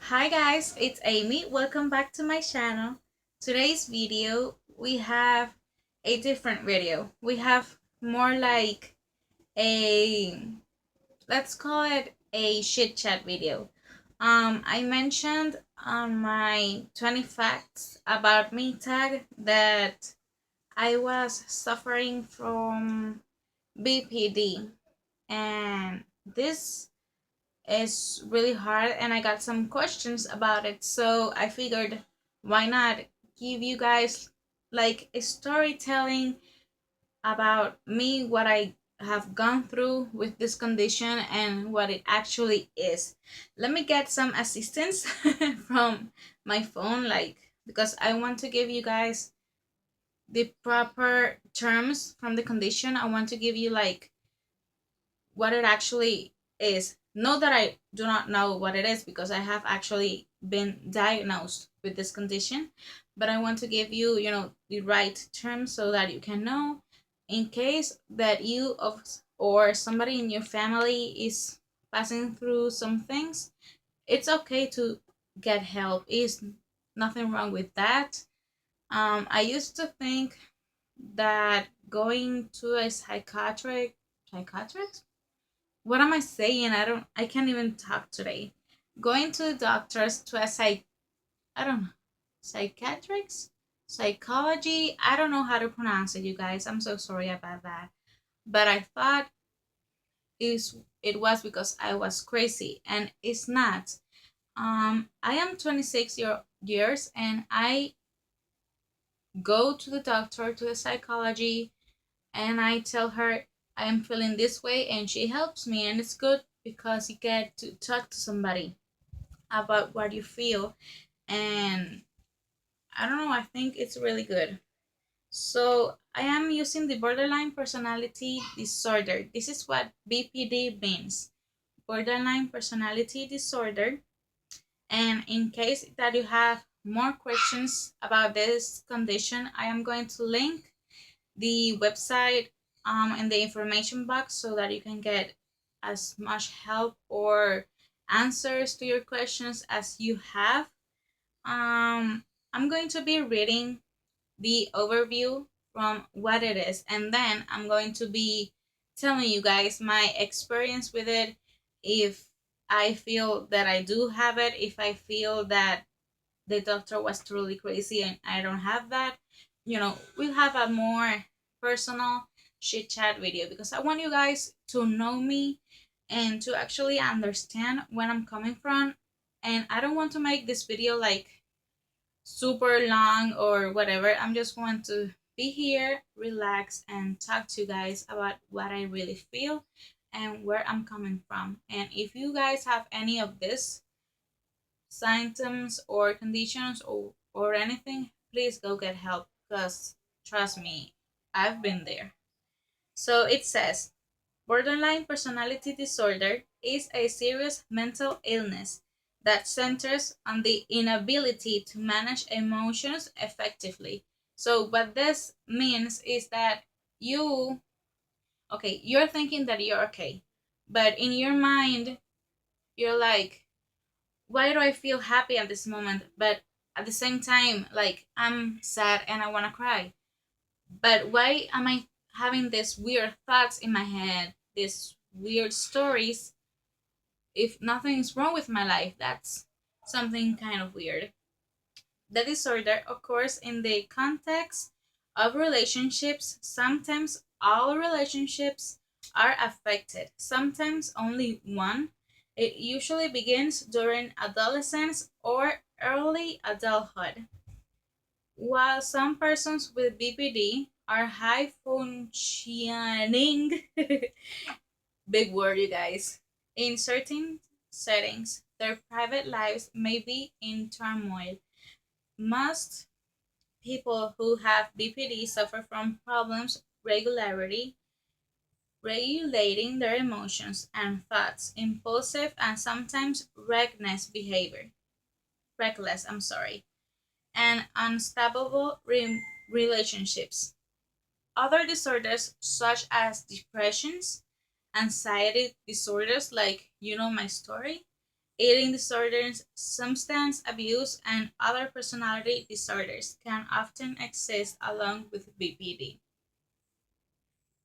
Hi guys, it's Amy. Welcome back to my channel. Today's video, we have a different video. We have more like a, let's call it a chit chat video. I mentioned on my 20 facts about me tag that I was suffering from BPD, and this is really hard and I got some questions about it, so I figured why not give you guys like a storytelling about me, what I have gone through with this condition and what it actually is. Let me get some assistance from my phone, like, because I want to give you guys the proper terms from the condition. I want to give you like what it actually is. Know that I do not know what it is because I have actually been diagnosed with this condition, but I want to give you, the right terms so that you can know in case that you of or somebody in your family is passing through some things. It's okay to get help. Is nothing wrong with that. I used to think that going to a psychiatrist, what am I saying? I can't even talk today. Going to the doctors, to a I don't know, psychiatrics, psychology. I don't know how to pronounce it, you guys. I'm so sorry about that. But I thought it was because I was crazy, and it's not. I am 26 years, and I go to the doctor, to the psychology, and I tell her I am feeling this way, and she helps me, and it's good because you get to talk to somebody about what you feel, and I don't know, I think it's really good. So I am using the borderline personality disorder. This is what BPD means, borderline personality disorder. And in case that you have more questions about this condition, I am going to link the website in the information box so that you can get as much help or answers to your questions as you have. I'm going to be reading the overview from what it is, and then I'm going to be telling you guys my experience with it. If I feel that I do have it, if I feel that the doctor was truly crazy and I don't have that, we'll have a more personal chit chat video because I want you guys to know me and to actually understand where I'm coming from. And I don't want to make this video like super long or whatever. I'm just want to be here, relax, and talk to you guys about what I really feel and where I'm coming from. And if you guys have any of this symptoms or conditions or anything, please go get help because trust me, I've been there. So it says borderline personality disorder is a serious mental illness that centers on the inability to manage emotions effectively. So what this means is that you, okay, you're thinking that you're okay, but in your mind, you're like, why do I feel happy at this moment? But at the same time, like I'm sad and I want to cry. But why am I having these weird thoughts in my head, these weird stories, if nothing is wrong with my life? That's something kind of weird. The disorder occurs in the context of relationships. Sometimes all relationships are affected, sometimes only one. It usually begins during adolescence or early adulthood. While some persons with BPD are high functioning, big word, you guys, in certain settings, their private lives may be in turmoil. Most people who have BPD suffer from problems regulating their emotions and thoughts, impulsive and sometimes reckless, and unstable relationships. Other disorders such as depressions, anxiety disorders, like my story, Eating disorders, substance abuse, and other personality disorders can often exist along with BPD.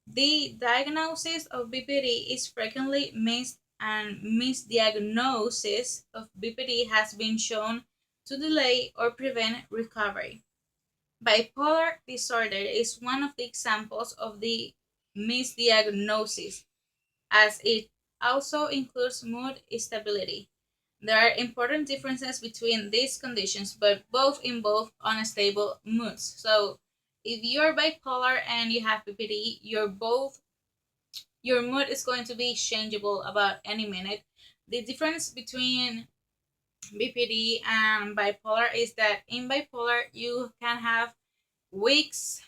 The diagnosis of BPD is frequently missed, and misdiagnosis of BPD has been shown to delay or prevent recovery. Bipolar disorder is one of the examples of the misdiagnosis, as it also includes mood instability. There are important differences between these conditions, but both involve unstable moods. So, if you're bipolar and you have BPD, your mood is going to be changeable about any minute. The difference between BPD and bipolar is that in bipolar you can have weeks,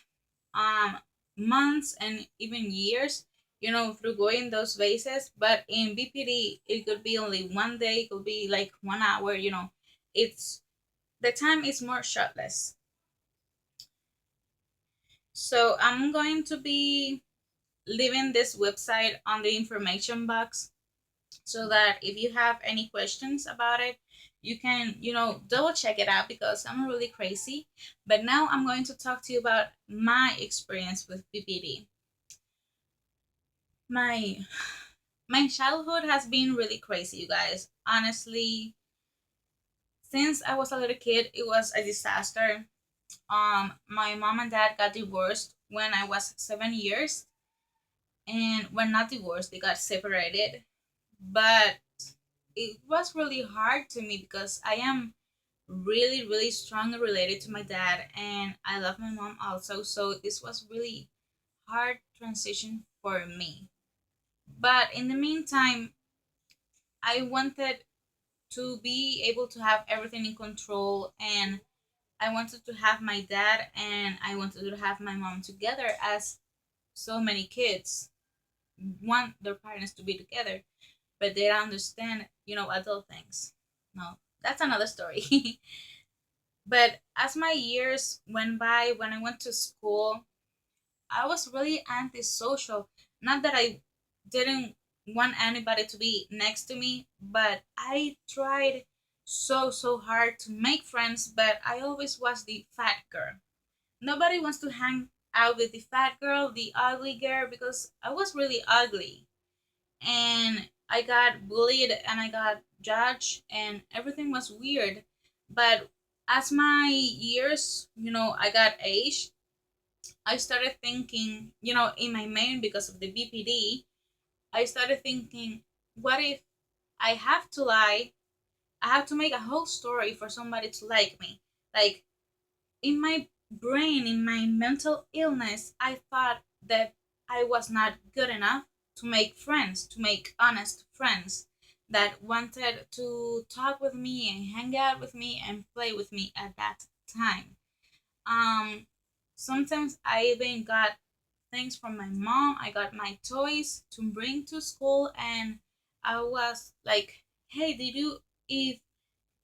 um, months, and even years, through going those phases. But in BPD, it could be only one day, it could be like 1 hour. It's the time is more shortless. So I'm going to be leaving this website on the information box so that if you have any questions about it, you can, double check it out because I'm really crazy. But now I'm going to talk to you about my experience with BPD. My my childhood has been really crazy, you guys. Honestly, since I was a little kid, it was a disaster. My mom and dad got divorced when I was 7 years, and when not divorced, they got separated. But it was really hard to me because I am really, really strongly related to my dad, and I love my mom also. So this was really hard transition for me. But in the meantime, I wanted to be able to have everything in control, and I wanted to have my dad and I wanted to have my mom together, as so many kids want their parents to be together, but they don't understand, adult things. No, that's another story. But as my years went by, when I went to school, I was really antisocial. Not that I didn't want anybody to be next to me, but I tried so hard to make friends, but I always was the fat girl. Nobody wants to hang out with the fat girl, the ugly girl, because I was really ugly. And I got bullied and I got judged and everything was weird. But as my years, I got age, I started thinking, in my mind because of the BPD, I started thinking, what if I have to lie? I have to make a whole story for somebody to like me. Like, in my brain, in my mental illness, I thought that I was not good enough to make friends, to make honest friends that wanted to talk with me and hang out with me and play with me at that time. Um, Sometimes I even got things from my mom. I got my toys to bring to school, and I was like, "Hey, did you? If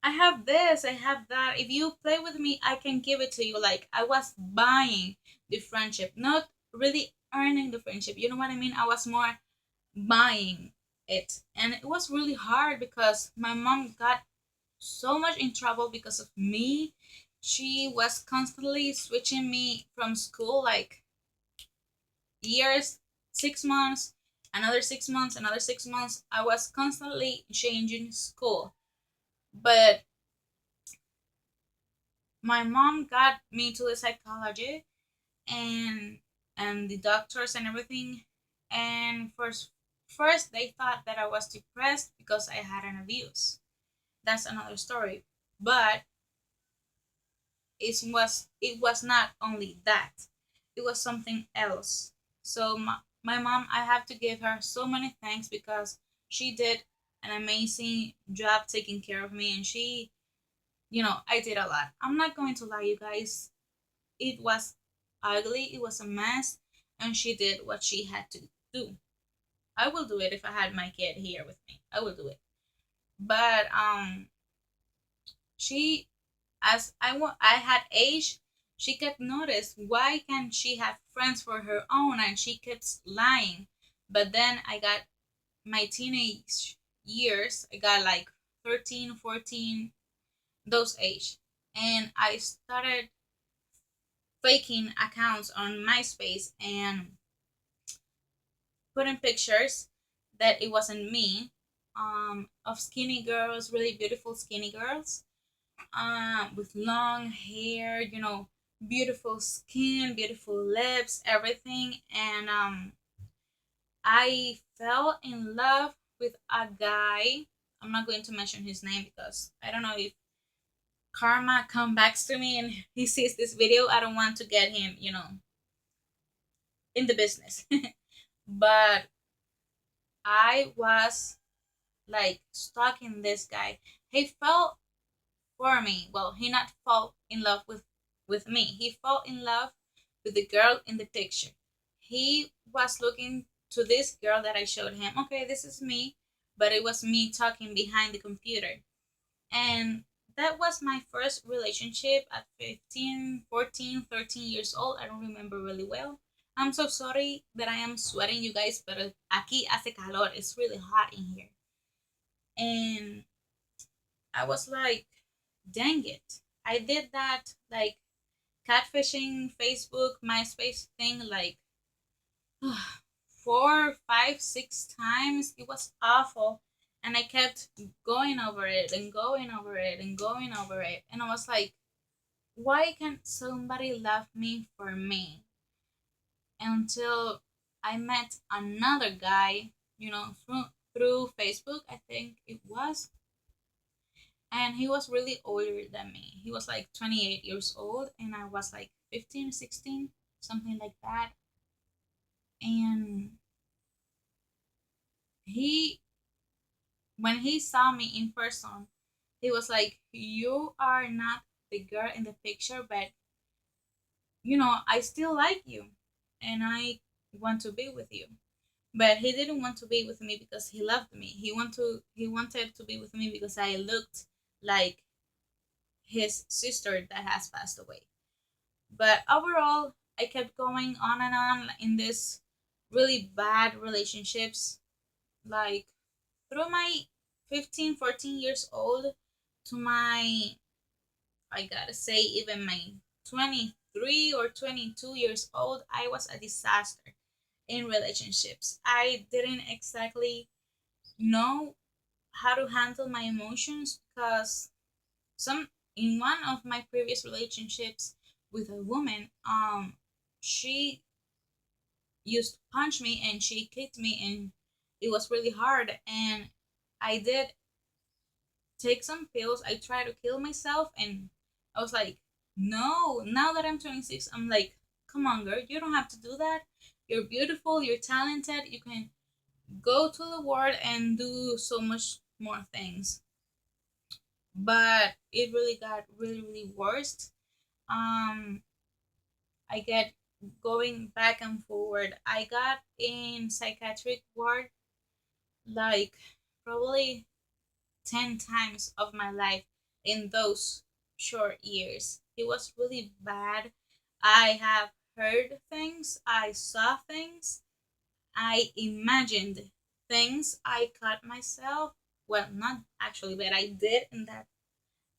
I have this, I have that. If you play with me, I can give it to you." Like I was buying the friendship, not really earning the friendship. You know what I mean? I was more buying it, and it was really hard because my mom got so much in trouble because of me. She was constantly switching me from school, like years, 6 months, another 6 months, another 6 months. I was constantly changing school. But my mom got me to the psychology and the doctors and everything. And first they thought that I was depressed because I had an abuse. That's another story. But it was not only that, it was something else. So my mom, I have to give her so many thanks because she did an amazing job taking care of me, and she, I did a lot. I'm not going to lie, you guys, it was ugly, it was a mess, and she did what she had to do. I will do it if I had my kid here with me, I will do it. But she, as I had age, she kept notice why can't she have friends for her own, and she kept lying. But then I got my teenage years. I got like 13, 14, those age. And I started faking accounts on MySpace and putting pictures that it wasn't me, of skinny girls, really beautiful skinny girls, with long hair, beautiful skin, beautiful lips, everything. And I fell in love with a guy. I'm not going to mention his name because I don't know if karma come back to me and he sees this video. I don't want to get him, in the business. But I was like stalking this guy. He fell for me. Well, he not fall in love with me. He fell in love with the girl in the picture. He was looking to this girl that I showed him. Okay, this is me, but it was me talking behind the computer. And that was my first relationship at 15, 14, 13 years old. I don't remember really well. I'm so sorry that I am sweating, you guys, but aquí hace calor. It's really hot in here. And I was like, dang it. I did that like catfishing Facebook, MySpace thing like 4, 5, 6 times. It was awful. And I kept going over it and going over it and going over it. And I was like, why can't somebody love me for me? Until I met another guy, through Facebook, I think it was. And he was really older than me. He was like 28 years old, and I was like 15, 16, something like that. And he, when he saw me in person, he was like, "You are not the girl in the picture, but I still like you, and I want to be with you." But he didn't want to be with me because he loved me. He wanted to be with me because I looked like his sister that has passed away. But overall, I kept going on and on in this really bad relationships, like through my 15, 14 years old to my, I gotta say, even my 23 or 22 years old. I was a disaster in relationships. I didn't exactly know how to handle my emotions because some in one of my previous relationships with a woman, she used to punch me and she kicked me, and it was really hard. And I did take some pills. I tried to kill myself, and I was like, no. Now that I'm 26, I'm like, come on, girl, you don't have to do that. You're beautiful, you're talented, you can go to the world and do so much more things. But it really got really, really worse. um I get going back and forward. I got in psychiatric ward like probably 10 times of my life in those short years. It was really bad. I have heard things, I saw things, I imagined things, I cut myself. Well, not actually, but I did in that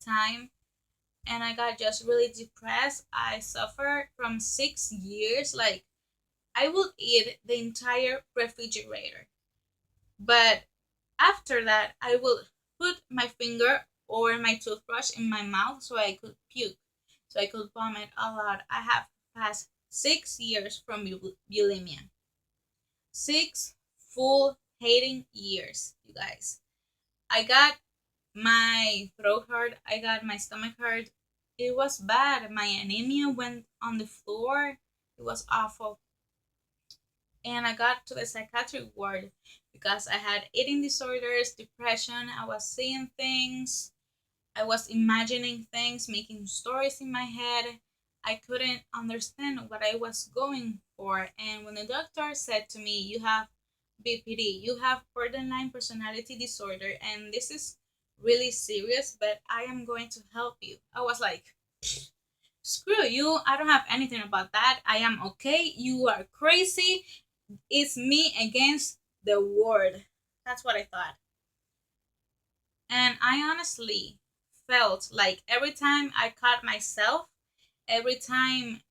time. And I got just really depressed. I suffered from 6 years. Like, I would eat the entire refrigerator. But after that, I would put my finger or my toothbrush in my mouth so I could puke, so I could vomit a lot. I have passed 6 years from bulimia. 6 full hating years, you guys. I got my throat hurt, I got my stomach hurt. It was bad. My anemia went on the floor. It was awful. And I got to the psychiatric ward because I had eating disorders, depression. I was seeing things, I was imagining things, making stories in my head. I couldn't understand what I was going for. And when the doctor said to me, "You have BPD, you have borderline personality disorder, and this is really serious, but I am going to help you," I was like, screw you. I don't have anything about that. I am okay. You are crazy. It's me against the world. That's what I thought. And I honestly felt like every time I cut myself, every time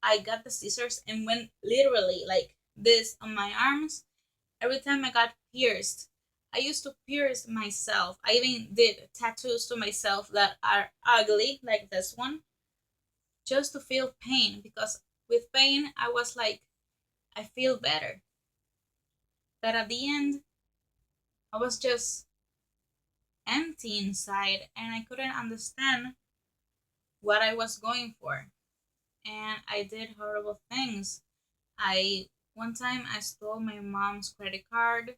I got the scissors and went literally like this on my arms, every time I got pierced, I used to pierce myself. I even did tattoos to myself that are ugly, like this one, just to feel pain. Because with pain, I was like, I feel better. But at the end, I was just empty inside and I couldn't understand what I was going for. And I did horrible things. I One time I stole my mom's credit card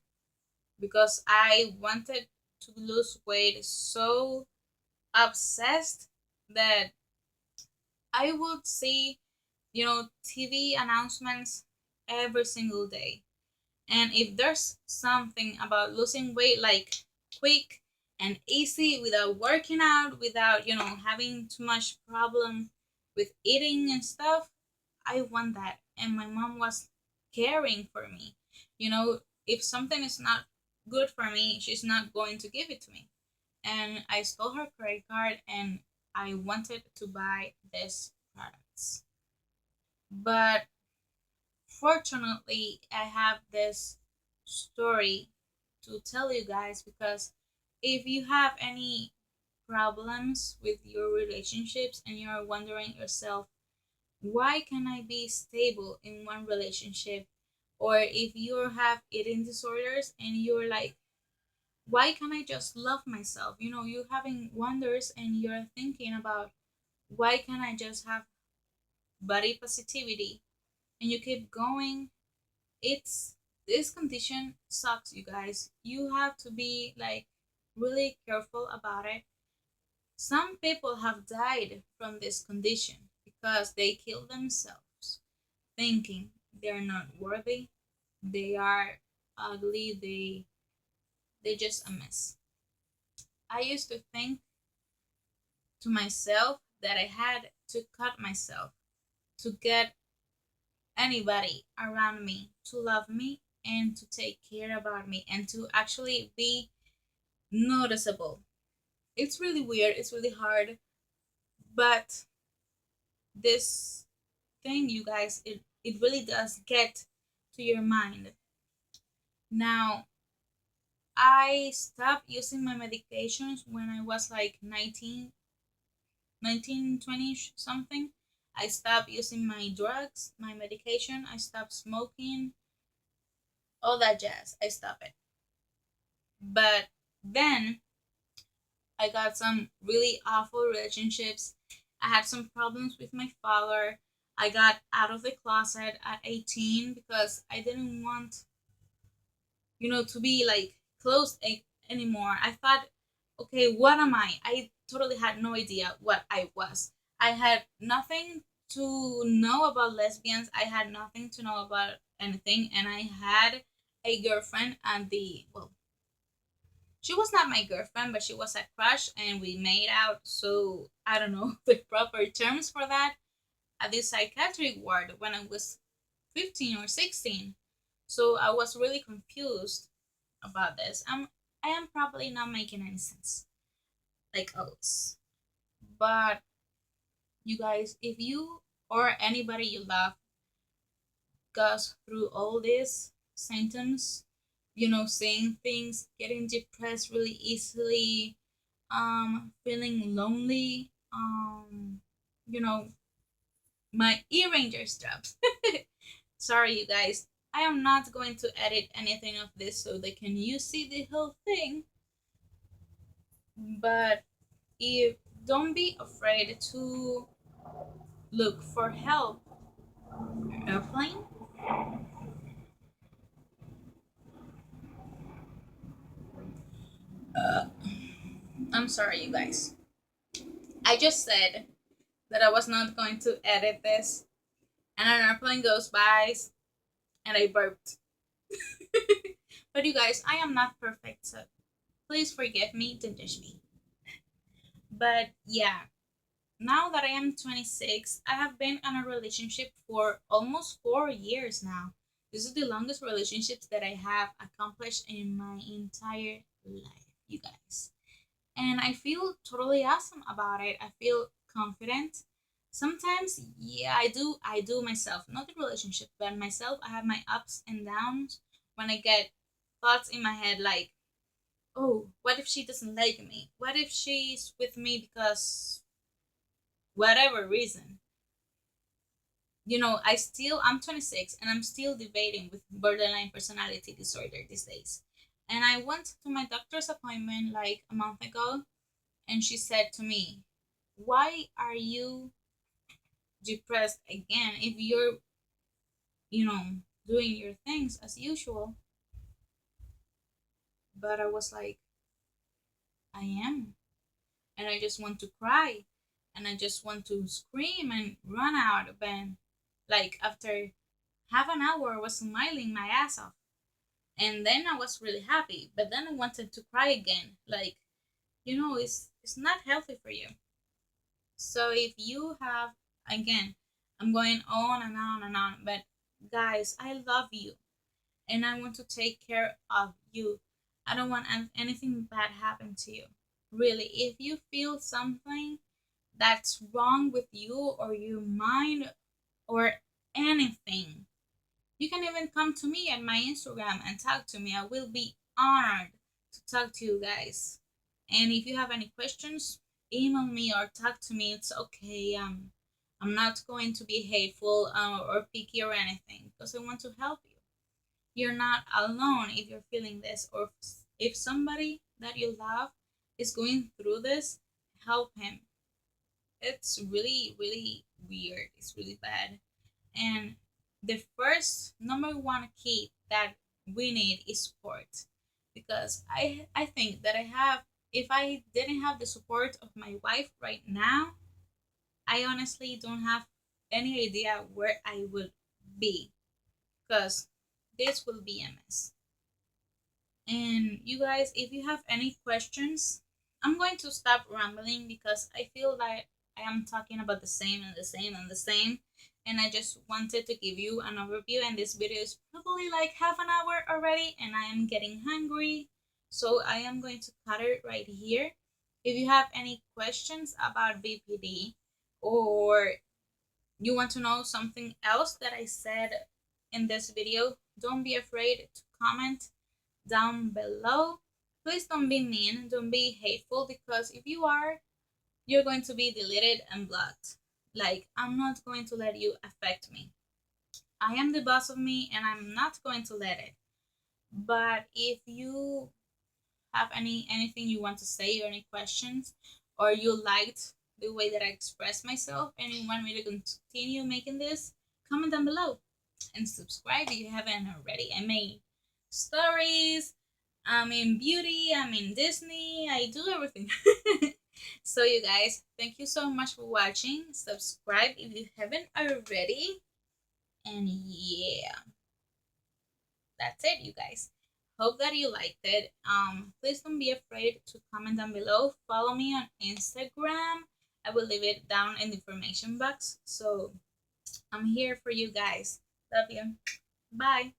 because I wanted to lose weight so obsessed that I would see, TV announcements every single day. And if there's something about losing weight like quick and easy without working out, without, having too much problem with eating and stuff, I want that. And my mom was caring for me. If something is not good for me, she's not going to give it to me. And I stole her credit card and I wanted to buy these products. But fortunately, I have this story to tell you guys because if you have any problems with your relationships and you're wondering yourself, why can I be stable in one relationship? Or if you have eating disorders and you're like, why can't I just love myself? You're having wonders and you're thinking about why can't I just have body positivity? And you keep going. It's This condition sucks, you guys. You have to be like really careful about it. Some people have died from this condition because they kill themselves thinking they're not worthy, they are ugly, they're just a mess. I used to think to myself that I had to cut myself to get anybody around me to love me and to take care about me and to actually be noticeable. It's really weird, it's really hard, but this thing, you guys, it really does get to your mind. Now, I stopped using my medications when I was like 20 something. I stopped using my drugs, my medication. I stopped smoking, all that jazz. I stopped it. But then I got some really awful relationships. I had some problems with my father. I got out of the closet at 18 because I didn't want, to be like close anymore. I thought, okay, what am I? I totally had no idea what I was. I had nothing to know about lesbians. I had nothing to know about anything, and I had a girlfriend, and well, she was not my girlfriend, but she was a crush, and we made out. So I don't know the proper terms for that at the psychiatric ward when I was 15 or 16. So I was really confused about this. I am probably not making any sense, like oats. But you guys, if you or anybody you love goes through all these symptoms, saying things, getting depressed really easily, feeling lonely, you know, my earring just dropped. Sorry, you guys. I am not going to edit anything of this so they can you see the whole thing. But if don't be afraid to look for help. Airplane? I'm sorry, you guys. I just said that I was not going to edit this, and an airplane goes by, and I burped. But you guys, I am not perfect, so please forgive me, don't judge me. But yeah, now that I am 26, I have been in a relationship for almost 4 years now. This is the longest relationships that I have accomplished in my entire life, you guys. and I feel totally awesome about it. I feel confident. Sometimes, yeah, I do myself, not the relationship, but myself. I have my ups and downs when I get thoughts in my head like, oh, what if she doesn't like me? What if she's with me because whatever reason? I'm 26 and I'm still debating with borderline personality disorder these days. And I went to my doctor's appointment like a month ago, and she said to me, why are you depressed again if you're, you know, doing your things as usual? But I was like, I am. And I just want to cry. And I just want to scream and run out of bed. Like after half an hour, I was smiling my ass off. And then I was really happy. But then I wanted to cry again. Like, it's not healthy for you. So if you have, again, I'm going on and on and on, but guys, I love you and I want to take care of you. I don't want anything bad happen to you. Really, if you feel something that's wrong with you or your mind or anything, you can even come to me at my Instagram and talk to me. I will be honored to talk to you guys. And if you have any questions, email me or talk to me. It's okay. I'm not going to be hateful or picky or anything because I want to help you. You're not alone if you're feeling this, or if somebody that you love is going through this, help him. It's really, really weird. It's really bad. And the first number one key that we need is support. Because I think that if I didn't have the support of my wife right now, I honestly don't have any idea where I would be. Because this will be a mess. And you guys, if you have any questions, I'm going to stop rambling because I feel like I am talking about the same and the same and the same. And I just wanted to give you an overview. And this video is probably like half an hour already, and I am getting hungry. So I am going to cut it right here. If you have any questions about BPD, or you want to know something else that I said in this video, don't be afraid to comment down below. Please don't be mean, don't be hateful, because if you are, you're going to be deleted and blocked. Like, I'm not going to let you affect me. I am the boss of me and I'm not going to let it. But if you have anything you want to say or any questions, or you liked the way that I express myself and you want me to continue making this, comment down below and subscribe if you haven't already. I made stories, I'm in beauty, I'm in Disney, I do everything. So you guys, thank you so much for watching. Subscribe if you haven't already. And yeah, that's it, you guys. Hope that you liked it. Please don't be afraid to comment down below. Follow me on Instagram. I will leave it down in the information box. So I'm here for you guys. Love you. Bye.